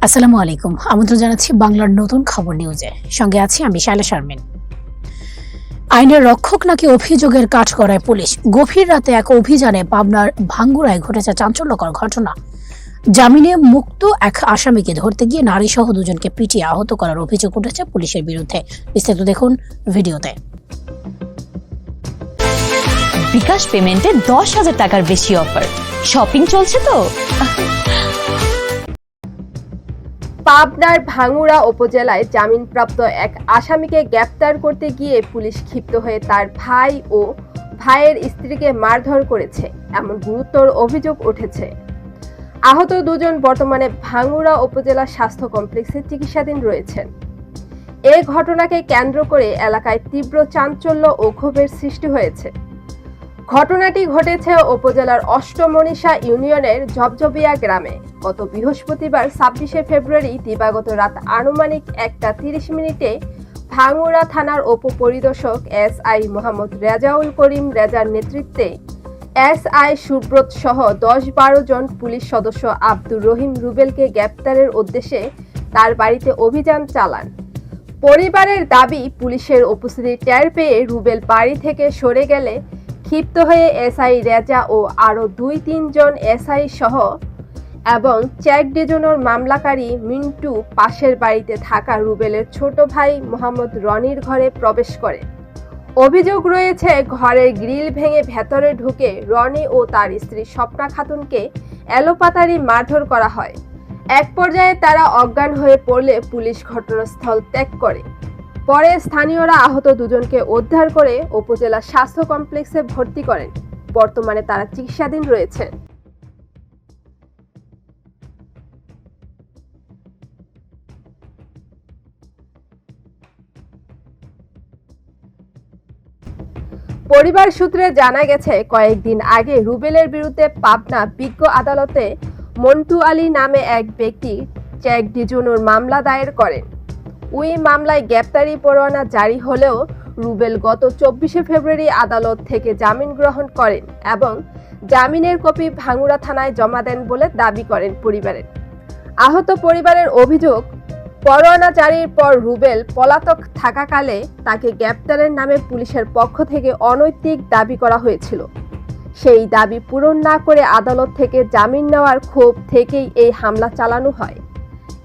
আসসালামু আলাইকুম। আমন্ত্রণ জানাচ্ছি বাংলার নতুন খবর নিউজে। সঙ্গে আছি আমি শায়লা শারমিন। আইনের রক্ষক নাকি অভিযোগের কাঠগড়ায় পুলিশ। গভীর রাতে এক অভিযানে পাবনার ভাঙ্গুড়ায় ঘটেছে চাঞ্চল্যকর ঘটনা। জামিনে মুক্ত এক আসামিকে ধরতে গিয়ে নারীসহ দুজনকে পিটিয়ে আহত করার অভিযোগ উঠেছে পুলিশের বিরুদ্ধে। বিস্তারিত দেখুন ভিডিওতে। বিকাশ পেমেন্টে 10,000 টাকার বেশি অফার। শপিং চলছে তো। পাবনার ভাঙ্গুড়া উপজেলায় জামিনপ্রাপ্ত এক আসামিকে গ্রেপ্তার করতে গিয়ে পুলিশ ক্ষিপ্ত হয়ে তার ভাই ও ভাইয়ের স্ত্রীকে মারধর করেছে, এমন গুরুতর অভিযোগ উঠেছে। আহত দুজন বর্তমানে ভাঙ্গুড়া উপজেলা স্বাস্থ্য কমপ্লেক্সে চিকিৎসাধীন রয়েছেন। এই ঘটনাকে কেন্দ্র করে এলাকায় তীব্র চাঞ্চল্য ও ক্ষোভের সৃষ্টি হয়েছে। ঘটনাটি ঘটেছে উপজেলার অষ্টমনীষা ইউনিয়নের ঝপঝপিয়া গ্রামে গত বৃহস্পতিবার 26শে ফেব্রুয়ারি দিবাগত রাত আনুমানিক 1:30 ভাঙ্গুড়া থানার উপপরিদর্শক এসআই মোহাম্মদ রেজাউল করিম রেজার নেতৃত্বে এসআই সুব্রত সহ 10-12 জন পুলিশ সদস্য আব্দুর রহিম রুবেলকে গ্রেপ্তারের উদ্দেশ্যে তার বাড়িতে অভিযান চালান। পরিবারের দাবি, পুলিশের উপস্থিতি টের পেয়ে রুবেল বাড়ি থেকে সরে গেলে ক্ষিপ্ত হয়ে এসআই রেজা ও আরও 2-3 জন এসআই সহ এবং চেক ডিজনের মামলাকারী মিন্টু পাশের বাড়িতে থাকা রুবেলের ছোট ভাই মোহাম্মদ রনির ঘরে প্রবেশ করে। অভিযোগ রয়েছে, ঘরের গ্রিল ভেঙে ভেতরে ঢুকে রনি ও তার স্ত্রী স্বপ্না খাতুনকে এলোপাতাড়ি মারধর করা হয়। এক পর্যায়ে তারা অজ্ঞান হয়ে পড়লে পুলিশ ঘটনাস্থল ত্যাগ করে। পরে স্থানীয়রা আহত দুজনকে উদ্ধার করে উপজেলা স্বাস্থ্য কমপ্লেক্সে ভর্তি করেন। বর্তমানে তারা চিকিৎসাধীন রয়েছেন। পরিবার সূত্রে জানা গেছে, কয়েকদিন আগে রুবেলের বিরুদ্ধে পাবনা বিজ্ঞ আদালতে মন্টু আলী নামে এক ব্যক্তি চেক ডিজনুর মামলা দায়ের করেন। ওই মামলায় গ্রেপ্তারি পরোয়ানা জারি হলেও রুবেল গত 24শে ফেব্রুয়ারি আদালত থেকে জামিন গ্রহণ করেন এবং জামিনের কপি ভাঙ্গুড়া থানায় জমা দেন বলে দাবি করেন পরিবারের। আহত পরিবারের অভিযোগ, পরোয়ানা জারির পর রুবেল পলাতক থাকাকালে তাকে গ্রেপ্তারের নামে পুলিশের পক্ষ থেকে অনৈতিক দাবি করা হয়েছিল। সেই দাবি পূরণ না করে আদালত থেকে জামিন নেওয়ার ক্ষোভ থেকেই এই হামলা চালানো হয়।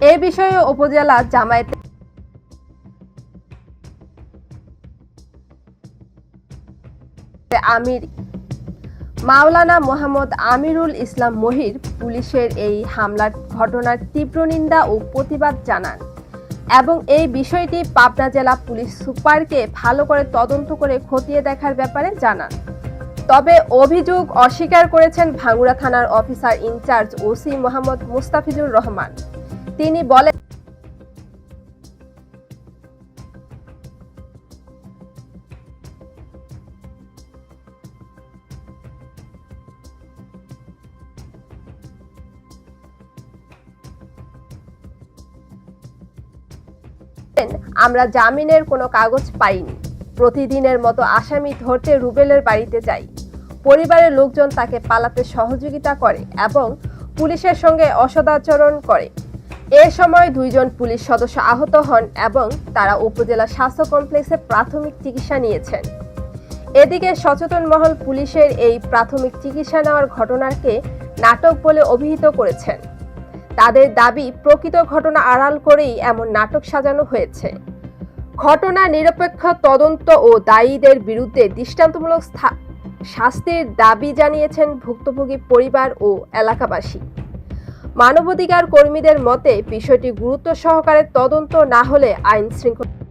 এ বিষয়ে উপজেলা জামায়াতে আমির মাওলানা মোহাম্মদ আমিরুল ইসলাম মহির পুলিশের এই হামলার ঘটনার তীব্র নিন্দা ও প্রতিবাদ জানান এবং এই বিষয়টি পাবনা জেলা পুলিশ সুপারকে ভালো করে তদন্ত করে খতিয়ে দেখার ব্যাপারে জানান। তবে অভিযোগ অস্বীকার করেছেন ভাঙ্গুড়া থানার officer incharge OC Mohammad Mustafizur Rahman. তিনি বলেন, আমরা জামিনের কোনো কাগজ পাইনি। প্রতিদিনের মতো আসামি ধরতে রুবেলের বাড়িতে যাই। পরিবারের লোকজন তাকে পালাতে সহযোগিতা করে এবং পুলিশের সঙ্গে অসদাচরণ করে। এ সময় 2 জন পুলিশ সদস্য আহত হন এবং তারা উপজেলা স্বাস্থ্য কমপ্লেক্সে প্রাথমিক চিকিৎসা নিয়েছেন। এদিকে সচেতন মহল পুলিশের এই প্রাথমিক চিকিৎসা নেওয়ার ঘটনাকে নাটক বলে অভিহিত করেছেন। তাদের দাবি, প্রকৃত ঘটনা আড়াল করেই এমন নাটক সাজানো হয়েছে। ঘটনা নিরপেক্ষ তদন্ত ও দায়ীদের বিরুদ্ধে দৃষ্টান্তমূলক শাস্তির দাবি জানিয়েছেন ভুক্তভোগী পরিবার ও এলাকাবাসী। মানবাধিকার কর্মীদের মতে, বিষয়টি গুরুত্ব সহকারে তদন্ত না হলে আইন শৃঙ্খলা